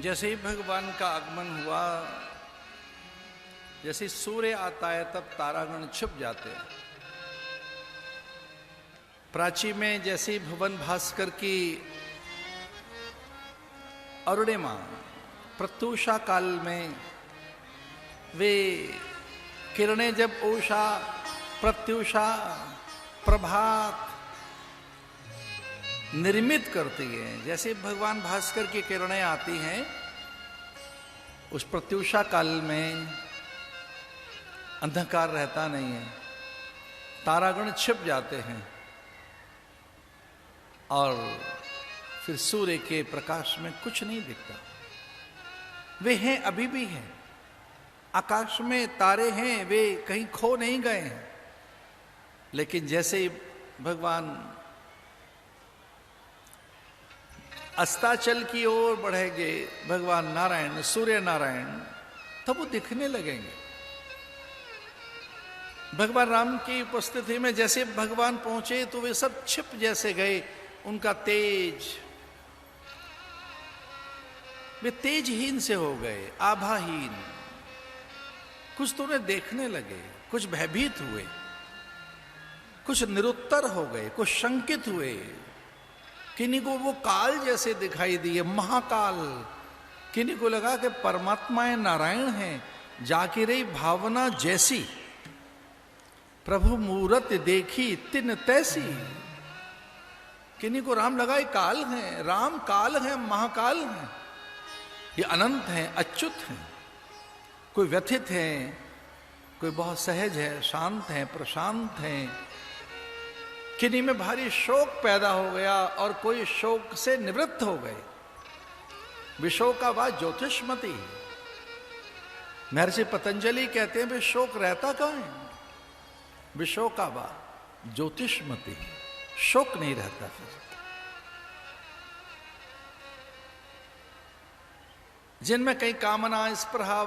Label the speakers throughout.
Speaker 1: जैसे ही भगवान का आगमन हुआ, जैसे सूर्य आता है तब तारागण छुप जाते हैं। प्राची में जैसे भुवन भास्कर की अरुणिमा, प्रत्यूषा काल में वे किरणें जब उषा, प्रत्यूषा, प्रभात निर्मित करती है, जैसे भगवान भास्कर की किरणें आती हैं, उस प्रत्यूषा काल में अंधकार रहता नहीं है, तारागण छिप जाते हैं और फिर सूर्य के प्रकाश में कुछ नहीं दिखता। वे हैं, अभी भी हैं, आकाश में तारे हैं, वे कहीं खो नहीं गए हैं। लेकिन जैसे ही भगवान अस्ताचल की ओर बढ़ेंगे, भगवान नारायण, सूर्य नारायण, तब वो दिखने लगेंगे। भगवान राम की उपस्थिति में जैसे भगवान पहुंचे तो वे सब छिप जैसे गए, उनका तेज, वे तेजहीन से हो गए, आभाहीन। कुछ तो उन्हें देखने लगे, कुछ भयभीत हुए, कुछ निरुत्तर हो गए, कुछ शंकित हुए। किन्हीं को वो काल जैसे दिखाई दिए, महाकाल। किन्हीं को लगा कि परमात्मा नारायण हैं, जाकी रही भावना जैसी, प्रभु मूरत देखी तिन तैसी। किन्हीं को राम लगा ये काल हैं, राम काल हैं, महाकाल हैं, ये अनंत हैं, अच्युत हैं। कोई व्यथित हैं, कोई बहुत सहज है, शांत हैं, प्रशांत हैं। किन्हीं में भारी शोक पैदा हो गया और कोई शोक से निवृत्त हो गए। विशोकावा ज्योतिषमती, महर्षि पतंजलि कहते हैं वे शोक रहता कहाँ है? विशोकावा ज्योतिषमती, शोक नहीं रहता। फिर जिनमें कहीं कामना, स्पृहा,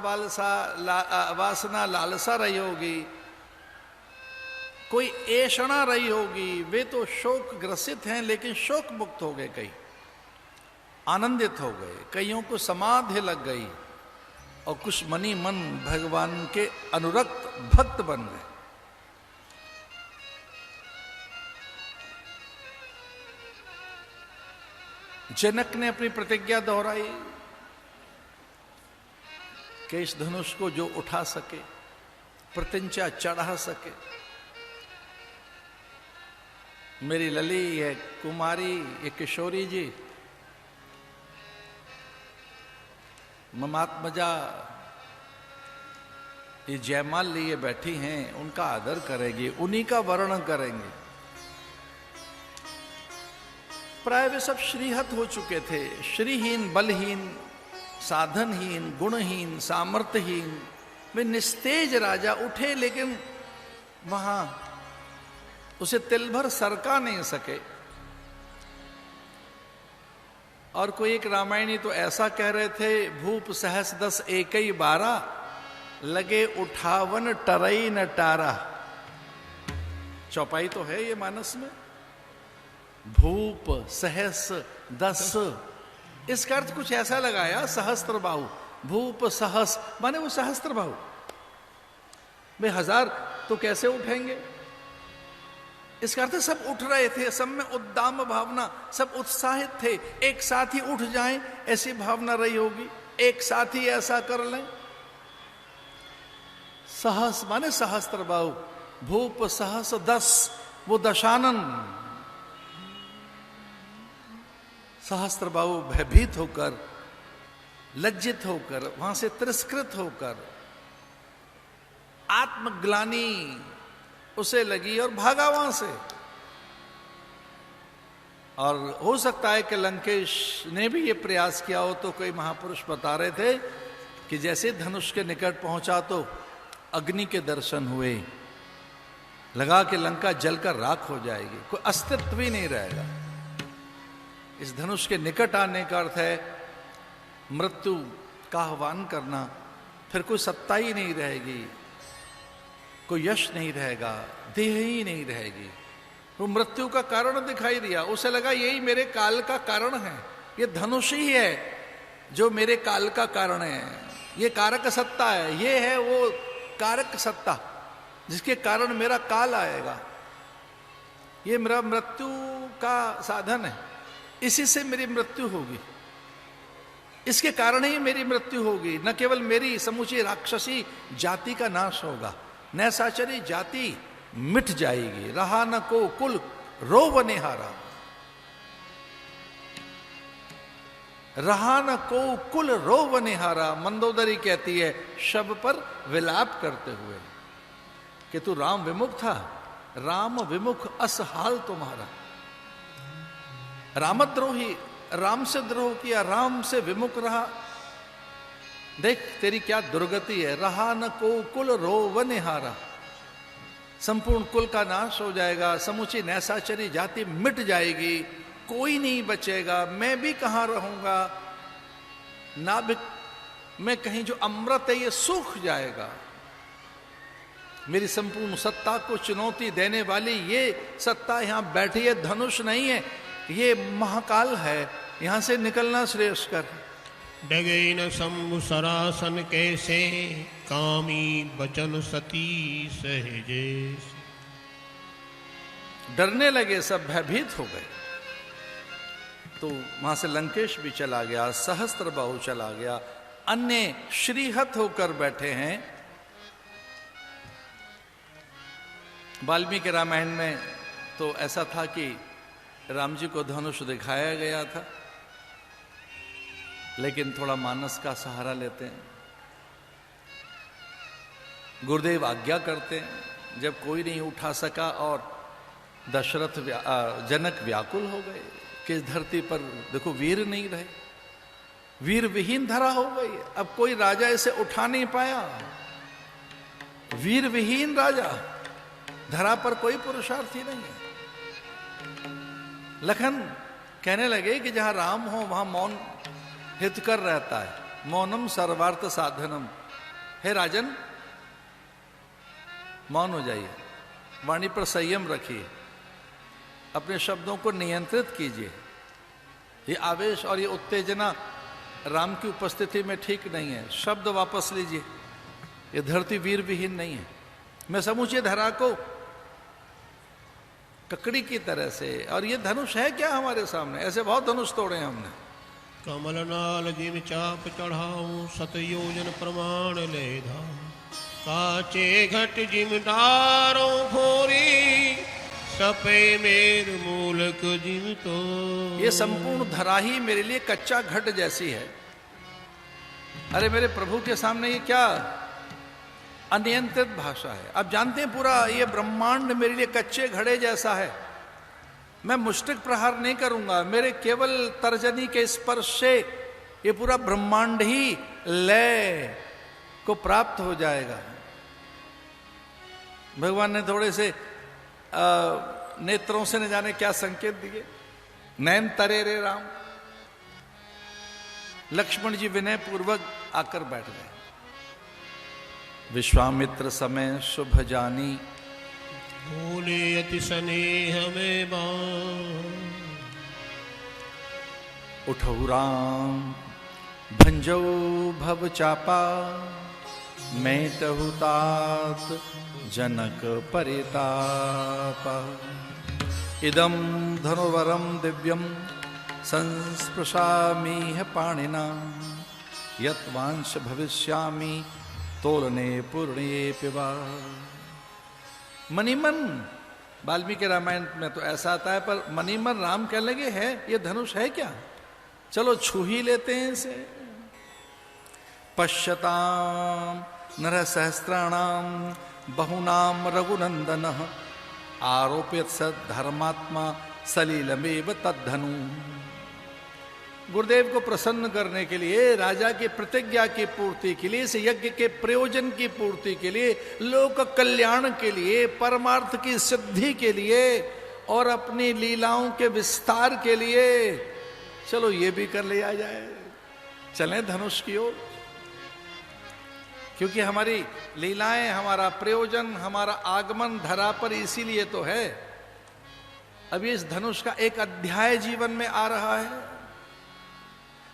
Speaker 1: वासना, लालसा रही होगी, कोई ऐषणा रही होगी, वे तो शोक ग्रसित हैं, लेकिन शोक मुक्त हो गए, कई आनंदित हो गए, कईयों को समाधि लग गई और कुछ मनी मन भगवान के अनुरक्त भक्त बन गए। जनक ने अपनी प्रतिज्ञा दोहराई कि इस धनुष को जो उठा सके, प्रत्यंचा चढ़ा सके, मेरी लली, ये कुमारी, ये किशोरी जी, ममात्मजा, ये जयमाल लिए बैठी हैं, उनका आदर करेंगे, उन्हीं का वर्णन करेंगे। प्राय वे सब श्रीहत हो चुके थे, श्रीहीन, बलहीन, साधनहीन, गुणहीन, सामर्थ्यहीन। वे निस्तेज राजा उठे, लेकिन वहां उसे तिल भर सरका नहीं सके। और कोई एक रामायणी तो ऐसा कह रहे थे, भूप सहस 10 एकई 12, लगे उठावन टरई न टारा। चौपाई तो है ये मानस में, भूप सहस 10, इसका अर्थ कुछ ऐसा लगाया, सहस्त्र बाहु, भूप सहस माने वो सहस्त्र बाहु। वे 1000 तो कैसे उठेंगे? इसका अर्थ सब उठ रहे थे, सब में उद्दाम भावना, सब उत्साहित थे, एक साथ ही उठ जाएं ऐसी भावना रही होगी, एक साथ ही ऐसा कर लें। सहस माने सहस्त्र बाहु, भूप सहस 10, वो दशानन। सहस्त्र बाहु भयभीत होकर, लज्जित होकर, वहां से तिरस्कृत होकर, आत्मग्लानि उसे लगी और भागा वहां से। और हो सकता है कि लंकेश ने भी ये प्रयास किया हो। तो कोई महापुरुष बता रहे थे कि जैसे धनुष के निकट पहुंचा तो अग्नि के दर्शन हुए, लगा कि लंका जलकर राख हो जाएगी, कोई अस्तित्व ही नहीं रहेगा। इस धनुष के निकट आने का अर्थ है मृत्यु का आह्वान करना, फिर कोई सत्ता ही नहीं रहेगी, कोई यश नहीं रहेगा, देह ही नहीं रहेगी। वो मृत्यु का कारण दिखाई दिया, उसे लगा यही मेरे काल का कारण है, ये धनुष ही है जो मेरे काल का कारण है। ये कारक सत्ता है, ये है वो कारक सत्ता जिसके कारण मेरा काल आएगा। ये मेरा मृत्यु का साधन है, इसी से मेरी मृत्यु होगी, इसके कारण ही मेरी मृत्यु होगी। न केवल मेरी समूची राक्षसी जाति का नाश होगा, नैसाचरी जाति मिट जाएगी। रहा न को कुल रोव निहारा, रहा न को कुल रोव निहारा। मंदोदरी कहती है शब पर विलाप करते हुए कि तू राम विमुख था, राम विमुख असहाल तुम्हारा। रामद्रोही, राम से द्रोह किया, राम से विमुख रहा, देख तेरी क्या दुर्गति है। रहा न को कुल रोव निहारा, संपूर्ण कुल का नाश हो जाएगा, समूची नैसाचरी जाति मिट जाएगी, कोई नहीं बचेगा, मैं भी कहां रहूंगा। नाभिक में कहीं जो अमृत है ये सूख जाएगा। मेरी संपूर्ण सत्ता को चुनौती देने वाली ये सत्ता यहां बैठी है, धनुष नहीं है, ये महाकाल है, यहां से निकलना श्रेयस्कर।
Speaker 2: डगे न शंभु सरासन कैसे, कामी बचन सती सहजे।
Speaker 1: डरने लगे, सब भयभीत हो गए। तो वहां से लंकेश भी चला गया, सहस्त्र बाहु चला गया, अन्य श्रीहत होकर बैठे हैं। वाल्मीकि रामायण में तो ऐसा था कि राम जी को धनुष दिखाया गया था, लेकिन थोड़ा मानस का सहारा लेते हैं। गुरुदेव आज्ञा करते हैं, जब कोई नहीं उठा सका और दशरथ जनक व्याकुल हो गए कि इस धरती पर देखो वीर नहीं रहे, वीर विहीन धरा हो गई, अब कोई राजा इसे उठा नहीं पाया। वीर विहीन राजा, धरा पर कोई पुरुषार्थी नहीं है। लखन कहने लगे कि जहां राम हो वहां मौन हितकर रहता है, मौनम सर्वार्थ साधनम। हे राजन, मौन हो जाइए, वाणी पर संयम रखिए, अपने शब्दों को नियंत्रित कीजिए। ये आवेश और ये उत्तेजना राम की उपस्थिति में ठीक नहीं है, शब्द वापस लीजिए। ये धरती वीर विहीन नहीं है। मैं समूचे धरा को ककड़ी की तरह से, और ये धनुष है क्या हमारे सामने, ऐसे बहुत धनुष तोड़े हैं हमने।
Speaker 2: कमल नाल जिम चाप चढ़ाऊं, सत योजन प्रमाण ले धा। काचे घट जिम डारो फोरी, सपे मेर मूलक जिम तो।
Speaker 1: ये संपूर्ण धरा ही मेरे लिए कच्चा घट जैसी है। अरे मेरे प्रभु के सामने ये क्या अनियंत्रित भाषा है। आप जानते हैं पूरा ये ब्रह्मांड मेरे लिए कच्चे घड़े जैसा है। मैं मुष्टिक प्रहार नहीं करूंगा, मेरे केवल तर्जनी के स्पर्श से ये पूरा ब्रह्मांड ही लय को प्राप्त हो जाएगा। भगवान ने थोड़े से नेत्रों से न जाने क्या संकेत दिए। नैन तरे रे राम। लक्ष्मण जी विनय पूर्वक आकर बैठ गए। विश्वामित्र समय शुभ जानी,
Speaker 2: बोले अति स्नेह में बान।
Speaker 1: उठौ राम भंजौ भव चापा, मैटहु तात जनक परितापा। इदं धनुर्वरं दिव्यं संस्पृशामिह पाणिना, यत् वांश भविष्यामि तोलने पूर्णे पिबा। मणिमन वाल्मीकि रामायण में तो ऐसा आता है, पर मणिमन राम कहने लगे है ये धनुष है क्या, चलो छू ही लेते हैं इसे। पश्यताम नर सहस्राणाम बहुनाम रघुनंदन, आरोपित सद धर्मात्मा सलीलमेव तद्धनु। गुरुदेव को प्रसन्न करने के लिए, राजा की प्रतिज्ञा की पूर्ति के लिए, इस यज्ञ के प्रयोजन की पूर्ति के लिए, लोक कल्याण के लिए, परमार्थ की सिद्धि के लिए और अपनी लीलाओं के विस्तार के लिए, चलो ये भी कर लिया जाए, चलें धनुष की ओर। क्योंकि हमारी लीलाएं, हमारा प्रयोजन, हमारा आगमन धरा पर इसीलिए तो है। अभी इस धनुष का एक अध्याय जीवन में आ रहा है।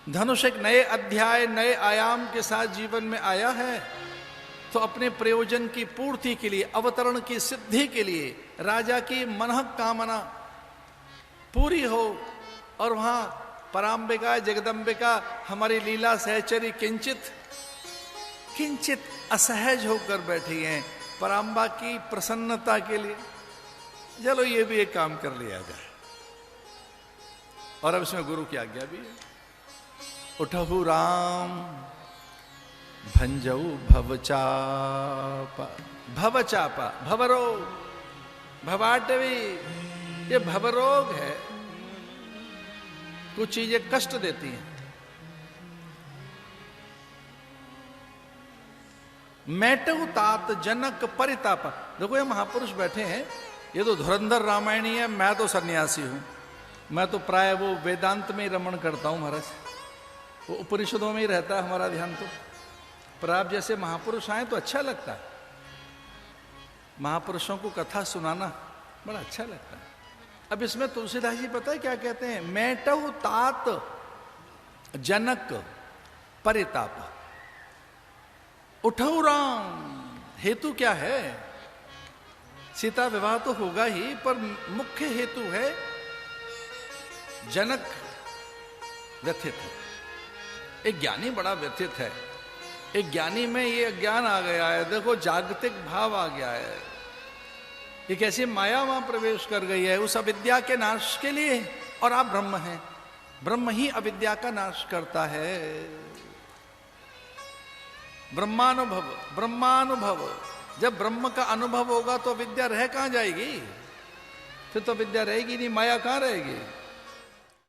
Speaker 1: धनुष एक नए अध्याय, नए आयाम के साथ जीवन में आया है, तो अपने प्रयोजन की पूर्ति के लिए, अवतरण की सिद्धि के लिए, राजा की मनहक कामना पूरी हो और वहां परांबिका जगदंबिका हमारी लीला सहचरी किंचित किंचित असहज होकर बैठी हैं परांबा की प्रसन्नता के लिए। चलो ये भी एक काम कर लिया जाए। और अब इसमें गुरु की आज्ञा भी है। उठहु राम भंजऊ भवचापा, भवचापा भवरोग, भवाटवी, ये भवरोग है। कुछ चीजें कष्ट देती हैं। मैटव तात जनक परितापा। देखो ये महापुरुष बैठे हैं, ये तो धुरंधर रामायणी है, मैं तो सन्यासी हूं, मैं तो प्राय वो वेदांत में ही रमण करता हूं महाराज, वो उपनिषदों में ही रहता है हमारा ध्यान। तो पर आप जैसे महापुरुष आए तो अच्छा लगता है, महापुरुषों को कथा सुनाना बड़ा अच्छा लगता है। अब इसमें तुलसीदास जी पता है क्या कहते हैं, मैटव तात जनक परिताप। उठऊ राम, हेतु क्या है? सीता विवाह तो होगा ही, पर मुख्य हेतु है जनक व्यथित है। एक ज्ञानी बड़ा व्यथित है। एक ज्ञानी में ये अज्ञान आ गया है, देखो जागतिक भाव आ गया है, एक ऐसी माया वहां प्रवेश कर गई है उस अविद्या के नाश के लिए। और आप ब्रह्म हैं, ब्रह्म ही अविद्या का नाश करता है। ब्रह्मानुभव, ब्रह्मानुभव, जब ब्रह्म का अनुभव होगा तो अविद्या रह कहां जाएगी? फिर तो विद्या रहेगी नहीं, माया कहां रहेगी?